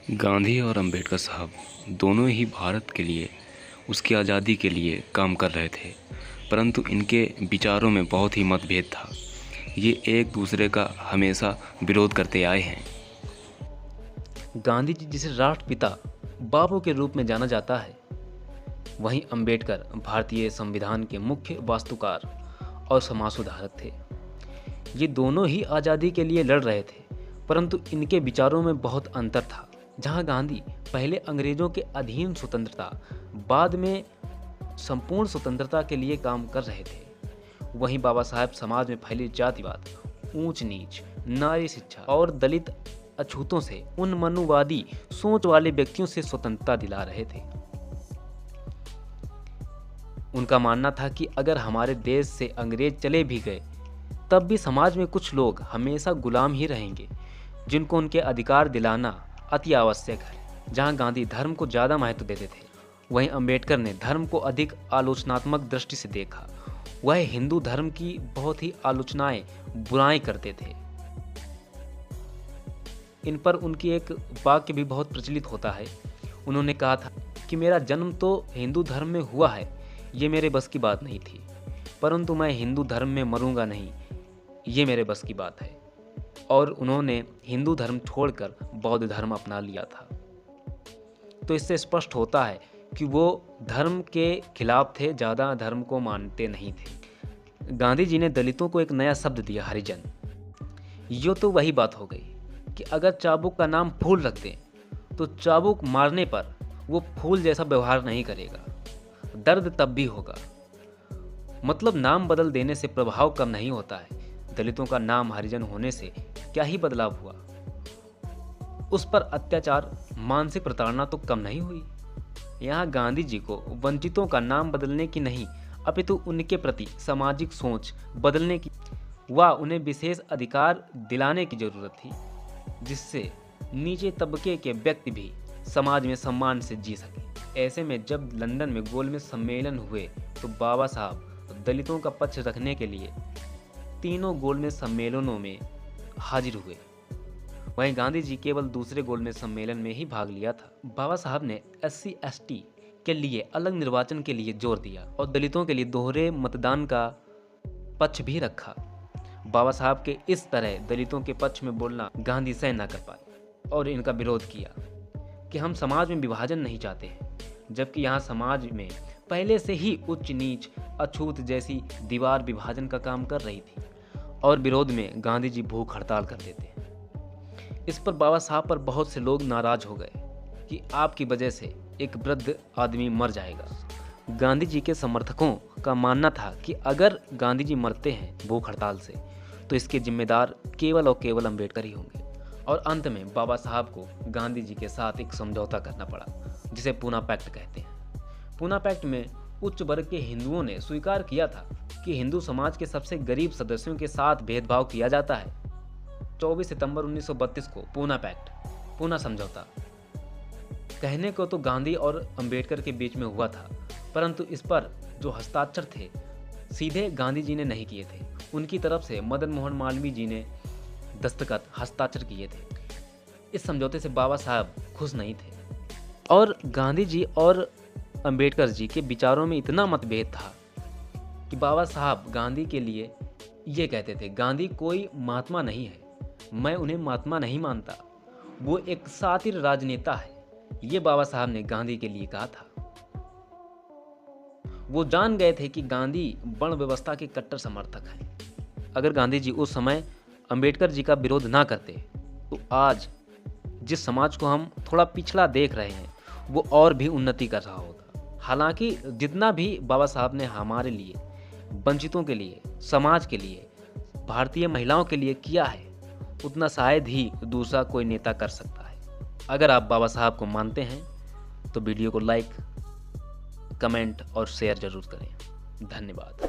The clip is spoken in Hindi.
गांधी और अंबेडकर साहब दोनों ही भारत के लिए, उसकी आज़ादी के लिए काम कर रहे थे, परंतु इनके विचारों में बहुत ही मतभेद था। ये एक दूसरे का हमेशा विरोध करते आए हैं। गांधी जी जिसे राष्ट्रपिता बाबू के रूप में जाना जाता है, वहीं अंबेडकर भारतीय संविधान के मुख्य वास्तुकार और समाज सुधारक थे। ये दोनों ही आज़ादी के लिए लड़ रहे थे, परंतु इनके विचारों में बहुत अंतर था। जहां गांधी पहले अंग्रेजों के अधीन स्वतंत्रता, बाद में संपूर्ण स्वतंत्रता के लिए काम कर रहे थे, वहीं बाबा साहब समाज में फैले जातिवाद, ऊंच नीच, नारी शिक्षा और दलित अछूतों से, उन मनुवादी सोच वाले व्यक्तियों से स्वतंत्रता दिला रहे थे। उनका मानना था कि अगर हमारे देश से अंग्रेज चले भी गए, तब भी समाज में कुछ लोग हमेशा गुलाम ही रहेंगे, जिनको उनके अधिकार दिलाना अति आवश्यक है। जहां गांधी धर्म को ज़्यादा महत्व देते थे, वहीं अंबेडकर ने धर्म को अधिक आलोचनात्मक दृष्टि से देखा। वह हिंदू धर्म की बहुत ही आलोचनाएं, बुराई करते थे। इन पर उनकी एक वाक्य भी बहुत प्रचलित होता है। उन्होंने कहा था कि मेरा जन्म तो हिंदू धर्म में हुआ है, ये मेरे बस की बात नहीं थी, परंतु मैं हिंदू धर्म में मरूंगा नहीं, ये मेरे बस की बात है। और उन्होंने हिंदू धर्म छोड़कर बौद्ध धर्म अपना लिया था। तो इससे स्पष्ट होता है कि वो धर्म के खिलाफ थे, ज़्यादा धर्म को मानते नहीं थे। गांधी जी ने दलितों को एक नया शब्द दिया, हरिजन। यो तो वही बात हो गई कि अगर चाबुक का नाम फूल रख दें, तो चाबुक मारने पर वो फूल जैसा व्यवहार नहीं करेगा, दर्द तब भी होगा। मतलब नाम बदल देने से प्रभाव कम नहीं होता है। दलितों का नाम हरिजन होने से क्या ही बदलाव हुआ, उस पर अत्याचार, मानसिक प्रताड़ना तो कम नहीं हुई। यहाँ गांधी जी को वंचितों का नाम बदलने की नहीं, अपितु उनके प्रति सामाजिक सोच बदलने की व उन्हें विशेष अधिकार दिलाने की जरूरत थी, जिससे नीचे तबके के व्यक्ति भी समाज में सम्मान से जी सके। ऐसे में जब लंदन में गोलमेज सम्मेलन हुए, तो बाबा साहब दलितों का पक्ष रखने के लिए तीनों गोलमेज सम्मेलनों में हाजिर हुए। वहीं गांधी जी केवल दूसरे गोलमेज सम्मेलन में ही भाग लिया था। बाबा साहब ने SC/ST के लिए अलग निर्वाचन के लिए जोर दिया और दलितों के लिए दोहरे मतदान का पक्ष भी रखा। बाबा साहब के इस तरह दलितों के पक्ष में बोलना गांधी सहन न कर पाए और इनका विरोध किया कि हम समाज में विभाजन नहीं चाहते हैं, जबकि यहाँ समाज में पहले से ही उच्च नीच, अछूत जैसी दीवार विभाजन का काम कर रही थी और विरोध में गांधी जी भूख हड़ताल कर देते। इस पर बाबा साहब पर बहुत से लोग नाराज हो गए कि आपकी वजह से एक वृद्ध आदमी मर जाएगा। गांधी जी के समर्थकों का मानना था कि अगर गांधी जी मरते हैं भूख हड़ताल से, तो इसके जिम्मेदार केवल और केवल अंबेडकर ही होंगे। और अंत में बाबा साहब को गांधी जी के साथ एक समझौता करना पड़ा, जिसे पूना पैक्ट कहते हैं। पूना पैक्ट में उच्च वर्ग के हिंदुओं ने स्वीकार किया था कि हिंदू समाज के सबसे गरीब सदस्यों के साथ भेदभाव किया जाता है। 24 सितंबर 1932 को पूना पैक्ट, पूना समझौता कहने को तो गांधी और अंबेडकर के बीच में हुआ था, परंतु इस पर जो हस्ताक्षर थे सीधे गांधी जी ने नहीं किए थे। उनकी तरफ से मदन मोहन मालवीय जी ने दस्तखत, हस्ताक्षर किए थे। इस समझौते से बाबा साहब खुश नहीं थे और गांधी जी और अंबेडकर जी के विचारों में इतना मतभेद था कि बाबा साहब गांधी के लिए ये कहते थे, गांधी कोई महात्मा नहीं है, मैं उन्हें महात्मा नहीं मानता, वो एक सातिर राजनेता है। ये बाबा साहब ने गांधी के लिए कहा था। वो जान गए थे कि गांधी वर्ण व्यवस्था के कट्टर समर्थक हैं। अगर गांधी जी उस समय अंबेडकर जी का विरोध ना करते, तो आज जिस समाज को हम थोड़ा पिछड़ा देख रहे हैं, वो और भी उन्नति कर रहा होता। हालांकि जितना भी बाबा साहब ने हमारे लिए, वंचितों के लिए, समाज के लिए, भारतीय महिलाओं के लिए किया है, उतना शायद ही दूसरा कोई नेता कर सकता है। अगर आप बाबा साहब को मानते हैं तो वीडियो को लाइक, कमेंट और शेयर जरूर करें। धन्यवाद।